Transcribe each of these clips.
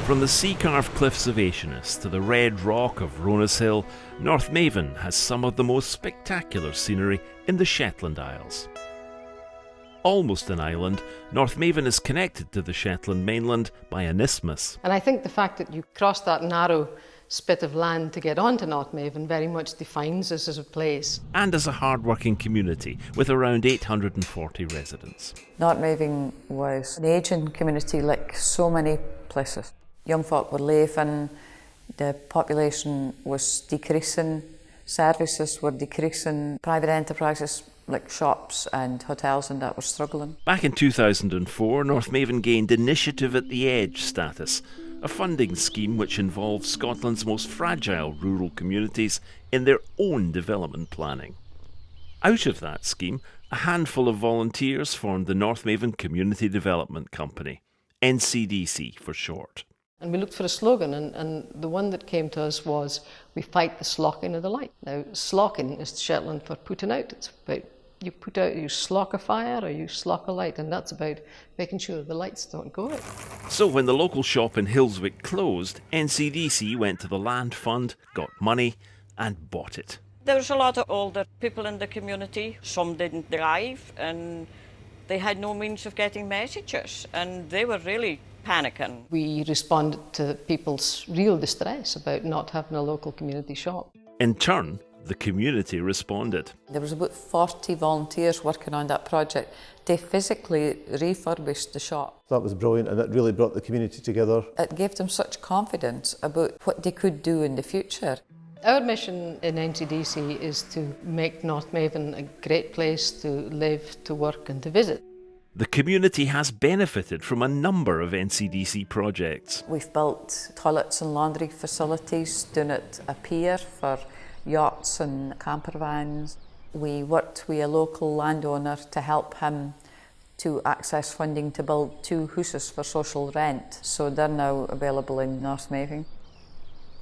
From the sea-carved cliffs of Ationis to the red rock of Ronas Hill, Northmavine has some of the most spectacular scenery in the Shetland Isles. Almost an island, Northmavine is connected to the Shetland mainland by an isthmus. And I think the fact that you cross that narrow spit of land to get onto Northmavine very much defines us as a place. And as a hard-working community with around 840 residents. Northmavine was an ageing community like so many places. Young folk were leaving, the population was decreasing, services were decreasing, private enterprises like shops and hotels and that were struggling. Back in 2004, Northmavine gained Initiative at the Edge status, a funding scheme which involves Scotland's most fragile rural communities in their own development planning. Out of that scheme, a handful of volunteers formed the Northmavine Community Development Company, NCDC for short. And we looked for a slogan, and the one that came to us was, "We fight the slocking of the light." Now, slocking is Shetland for putting out. It's about you put out, you slock a fire or you slock a light, and that's about making sure the lights don't go out. So when the local shop in Hillswick closed, NCDC went to the Land Fund, got money and bought it. There was a lot of older people in the community. Some didn't drive and they had no means of getting messages, and they were really panicking. We responded to people's real distress about not having a local community shop. In turn, the community responded. There was about 40 volunteers working on that project. They physically refurbished the shop. That was brilliant, and it really brought the community together. It gave them such confidence about what they could do in the future. Our mission in NCDC is to make Northmavine a great place to live, to work and to visit. The community has benefited from a number of NCDC projects. We've built toilets and laundry facilities down at a pier for yachts and camper vans. We worked with a local landowner to help him to access funding to build 2 houses for social rent, so they're now available in Northmavine.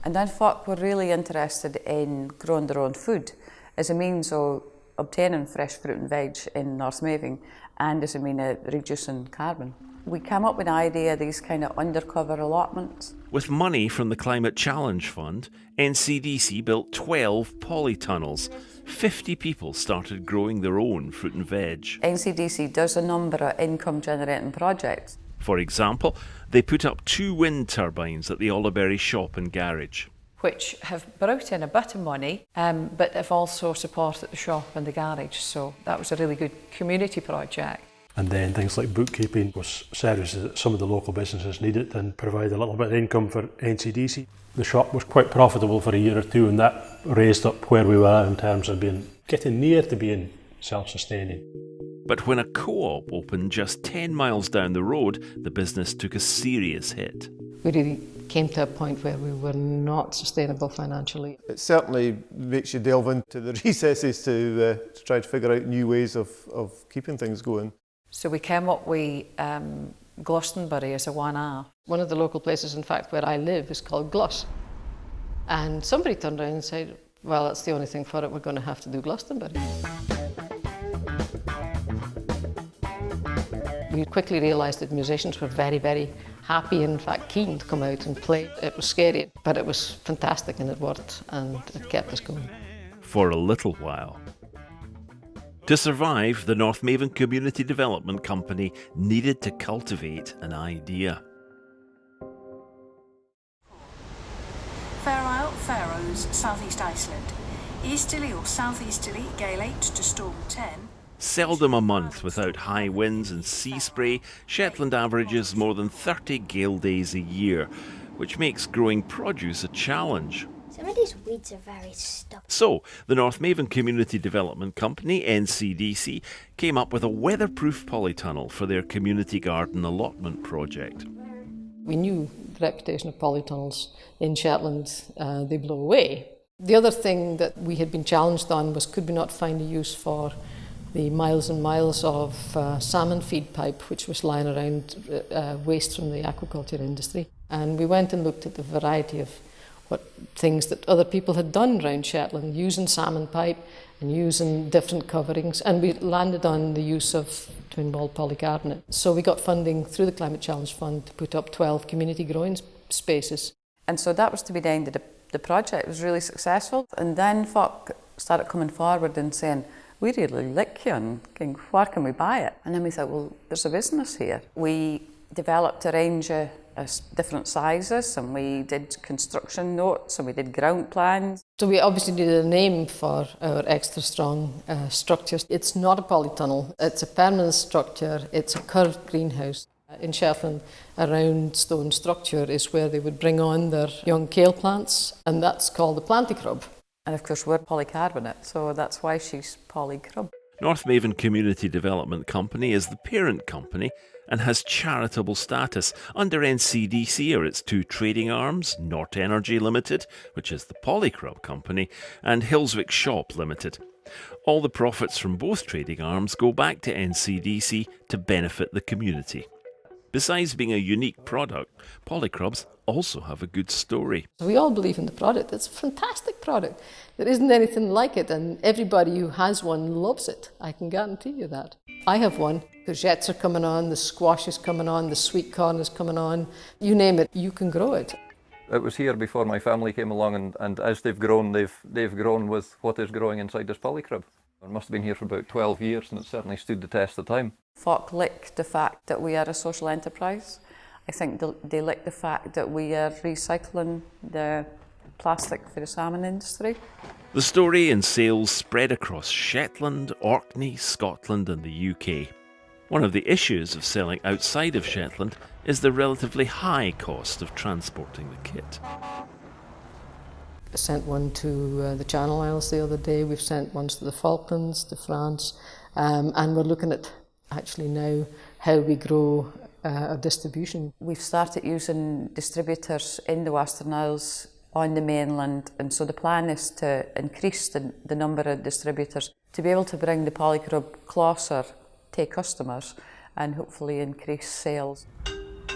And then folk were really interested in growing their own food as a means of obtaining fresh fruit and veg in Northmavine and as a means of reducing carbon. We came up with an idea of these kind of undercover allotments. With money from the Climate Challenge Fund, NCDC built 12 polytunnels. 50 people started growing their own fruit and veg. NCDC does a number of income generating projects. For example, they put up 2 wind turbines at the Ollerberry shop and garage, which have brought in a bit of money, but have also supported the shop and the garage. So that was a really good community project. And then things like bookkeeping was services that some of the local businesses needed and provide a little bit of income for NCDC. The shop was quite profitable for a year or two, and that raised up where we were in terms of getting near to being self-sustaining. But when a co-op opened just 10 miles down the road, the business took a serious hit. We really came to a point where we were not sustainable financially. It certainly makes you delve into the recesses to try to figure out new ways of keeping things going. So we came up with Glastonbury as a one-off. One of the local places, in fact, where I live is called Glos. And somebody turned around and said, well, that's the only thing for it, we're going to have to do Glastonbury. We quickly realised that musicians were very, very happy, in fact keen to come out and play. It was scary, but it was fantastic and it worked and it kept us going. For a little while. To survive, the Northmavine Community Development Company needed to cultivate an idea. Fair Isle, Faroes, Southeast Iceland. Easterly or southeasterly, gale 8 to storm 10. Seldom a month without high winds and sea spray, Shetland averages more than 30 gale days a year, which makes growing produce a challenge. Some of these weeds are very stubborn. So, the Northmavine Community Development Company, NCDC, came up with a weatherproof polytunnel for their community garden allotment project. We knew the reputation of polytunnels in Shetland, they blow away. The other thing that we had been challenged on was, could we not find a use for the miles and miles of salmon feed pipe which was lying around waste from the aquaculture industry. And we went and looked at the variety of things that other people had done around Shetland, using salmon pipe and using different coverings, and we landed on the use of twin-walled polycarbonate. So we got funding through the Climate Challenge Fund to put up 12 community growing spaces. And so that was to be the end of the project. It was really successful. And then folk started coming forward and saying, we really like you and where can we buy it? And then we thought, well, there's a business here. We developed a range of different sizes, and we did construction notes, and we did ground plans. So we obviously needed a name for our extra strong structures. It's not a polytunnel, it's a permanent structure, it's a curved greenhouse. In Shetland, a round stone structure is where they would bring on their young kale plants, and that's called the planticrub. And of course we're polycarbonate, so that's why she's polycrub. Northmavine Community Development Company is the parent company and has charitable status. Under NCDC are its two trading arms, North Energy Limited, which is the Polycrub company, and Hillswick Shop Limited. All the profits from both trading arms go back to NCDC to benefit the community. Besides being a unique product, polycrubs also have a good story. We all believe in the product. It's a fantastic product. There isn't anything like it, and everybody who has one loves it. I can guarantee you that. I have one. Courgettes are coming on, the squash is coming on, the sweet corn is coming on. You name it, you can grow it. It was here before my family came along, and as they've grown grown with what is growing inside this polycrub. It must have been here for about 12 years, and it certainly stood the test of time. Folk like the fact that we are a social enterprise. I think they like the fact that we are recycling the plastic for the salmon industry. The story and sales spread across Shetland, Orkney, Scotland and the UK. One of the issues of selling outside of Shetland is the relatively high cost of transporting the kit. I sent one to the Channel Isles the other day. We've sent ones to the Falklands, to France, and we're looking at actually now how we grow our distribution. We've started using distributors in the Western Isles, on the mainland, and so the plan is to increase the number of distributors to be able to bring the polycrub closer to customers and hopefully increase sales.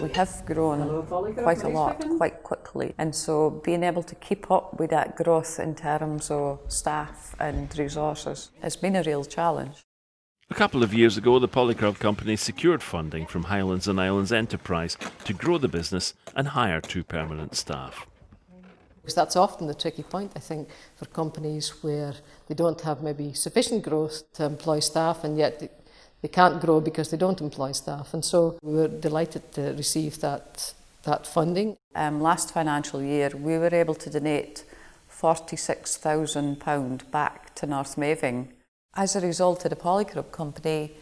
We have grown quite a lot, quite quickly, and so being able to keep up with that growth in terms of staff and resources has been a real challenge. A couple of years ago, the Polycrub company secured funding from Highlands and Islands Enterprise to grow the business and hire 2 permanent staff. Because that's often the tricky point, I think, for companies where they don't have maybe sufficient growth to employ staff, and yet they can't grow because they don't employ staff. And so we were delighted to receive that funding. Last financial year, we were able to donate £46,000 back to Northmavine. As a result of the Polycrub company,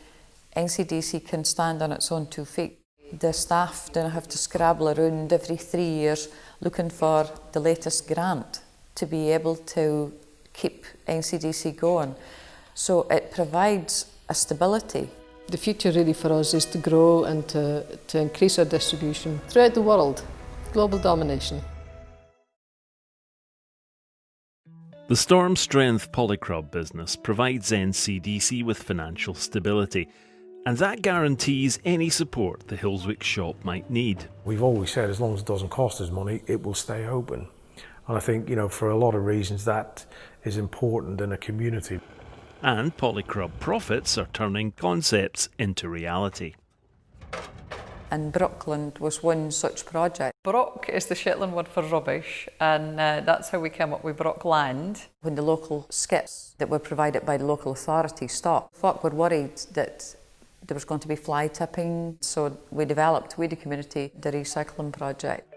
NCDC can stand on its own 2 feet. The staff don't have to scrabble around every 3 years looking for the latest grant to be able to keep NCDC going. So it provides a stability. The future really for us is to grow and to increase our distribution throughout the world, global domination. The Storm Strength Polycrub business provides NCDC with financial stability, and that guarantees any support the Hillswick shop might need. We've always said as long as it doesn't cost us money, it will stay open. And I think, for a lot of reasons that is important in a community. And Polycrub profits are turning concepts into reality. And Brookland was one such project. Brock is the Shetland word for rubbish, and that's how we came up with Brookland. When the local skips that were provided by the local authority stopped, folk were worried that there was going to be fly tipping, so we developed, with the community, the recycling project.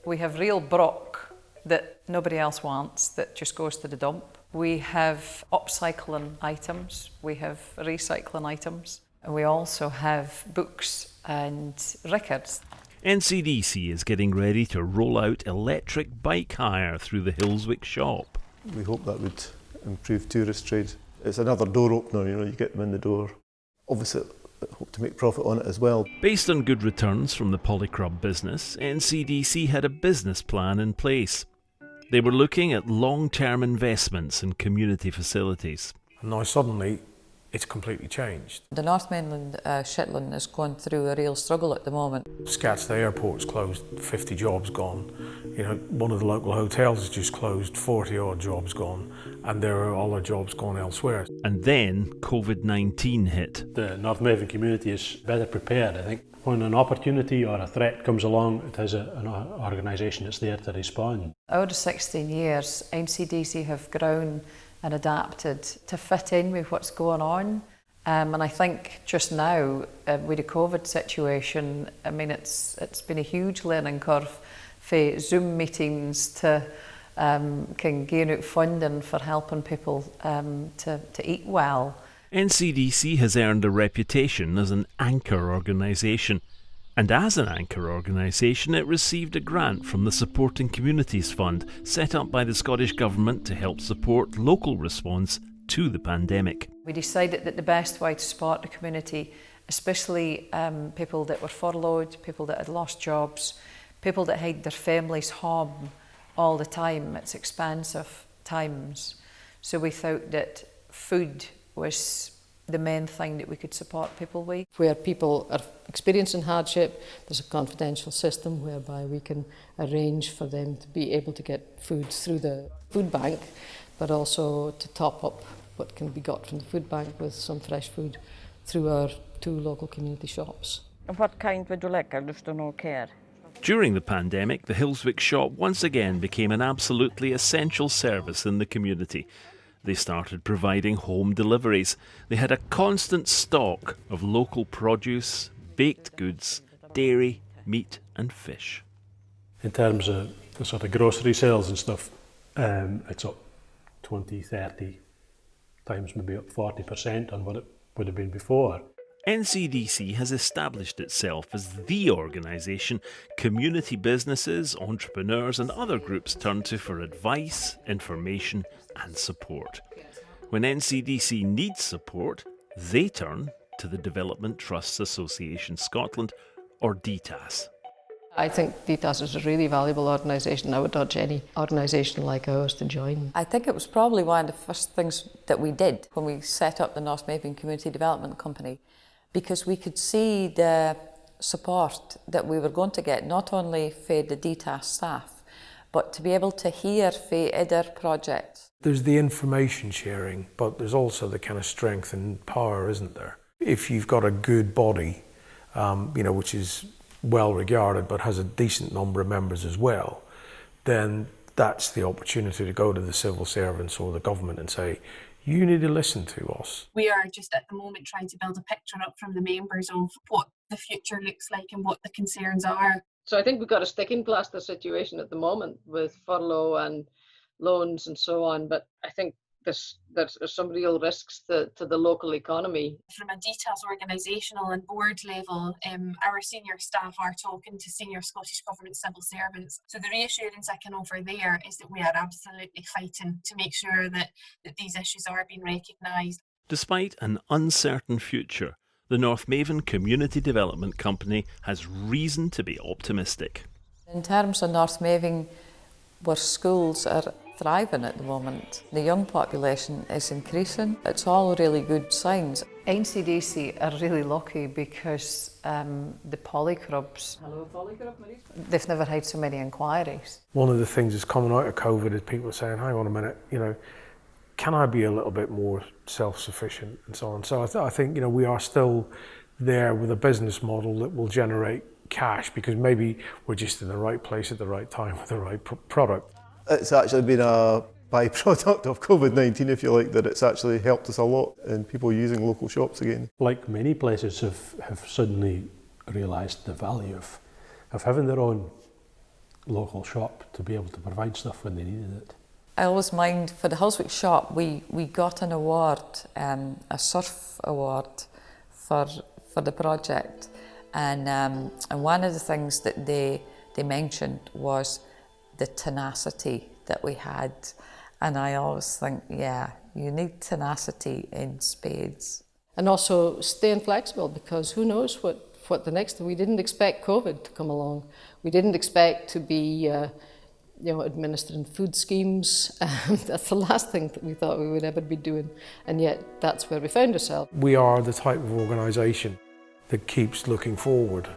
We have real Brock that nobody else wants, that just goes to the dump. We have upcycling items, we have recycling items, and we also have books and records. NCDC is getting ready to roll out electric bike hire through the Hillswick shop. We hope that would improve tourist trade. It's another door opener, you get them in the door. Obviously, I hope to make profit on it as well. Based on good returns from the Polycrub business, NCDC had a business plan in place. They were looking at long-term investments in community facilities. And now suddenly, it's completely changed. The North Mainland Shetland is going through a real struggle at the moment. Scatsday Airport's closed, 50 jobs gone. One of the local hotels has just closed, 40 odd jobs gone, and there are other jobs gone elsewhere. And then COVID-19 hit. The Northmavine community is better prepared, I think. When an opportunity or a threat comes along, it has an organisation that's there to respond. Over 16 years, NCDC have grown and adapted to fit in with what's going on. And I think just now, with the COVID situation, I mean, it's been a huge learning curve for Zoom meetings to can gain out funding for helping people to eat well. NCDC has earned a reputation as an anchor organisation, and as an anchor organisation it received a grant from the Supporting Communities Fund set up by the Scottish Government to help support local response to the pandemic. We decided that the best way to support the community, especially people that were furloughed, people that had lost jobs, people that had their families home all the time, it's expensive times, so we thought that food was the main thing that we could support people with. Where people are experiencing hardship, there's a confidential system whereby we can arrange for them to be able to get food through the food bank, but also to top up what can be got from the food bank with some fresh food through our 2 local community shops. What kind would you like? I just don't know care. During the pandemic, the Hillswick shop once again became an absolutely essential service in the community. They started providing home deliveries. They had a constant stock of local produce, baked goods, dairy, meat and fish. In terms of the sort of grocery sales and stuff, it's up 20, 30 times, maybe up 40% on what it would have been before. NCDC has established itself as the organisation community businesses, entrepreneurs and other groups turn to for advice, information and support. When NCDC needs support, they turn to the Development Trusts Association Scotland, or DTAS. I think DTAS is a really valuable organisation. I would urge any organisation like ours to join. I think it was probably one of the first things that we did when we set up the Northmavine Community Development Company, because we could see the support that we were going to get, not only for the DTAS staff, but to be able to hear for other projects. There's the information sharing, but there's also the kind of strength and power, isn't there? If you've got a good body, which is well regarded but has a decent number of members as well, then that's the opportunity to go to the civil servants or the government and say, you need to listen to us. We are just at the moment trying to build a picture up from the members of what the future looks like and what the concerns are. So I think we've got a sticking plaster situation at the moment with furlough and loans and so on, but I think there's some real risks to the local economy. From a DTAS organisational and board level, our senior staff are talking to senior Scottish Government civil servants. So the reassurance I can offer there is that we are absolutely fighting to make sure that these issues are being recognised. Despite an uncertain future, the Northmavine Community Development Company has reason to be optimistic. In terms of Northmavine, where schools are thriving at the moment, the young population is increasing. It's all really good signs. NCDC are really lucky because the polyclubs, they've never had so many inquiries. One of the things that's coming out of COVID is people are saying, hang on a minute, can I be a little bit more self-sufficient and so on. So I think we are still there with a business model that will generate cash because maybe we're just in the right place at the right time with the right product. It's actually been a byproduct of COVID-19, if you like, that it's actually helped us a lot in people using local shops again. Like many places have suddenly realised the value of having their own local shop to be able to provide stuff when they needed it. I always mind, for the Hillswick shop, we got an award, a surf award for the project. And one of the things that they mentioned was the tenacity that we had. And I always think, yeah, you need tenacity in spades. And also staying flexible, because who knows what the next, we didn't expect COVID to come along. We didn't expect to be administering food schemes. That's the last thing that we thought we would ever be doing. And yet that's where we found ourselves. We are the type of organisation that keeps looking forward.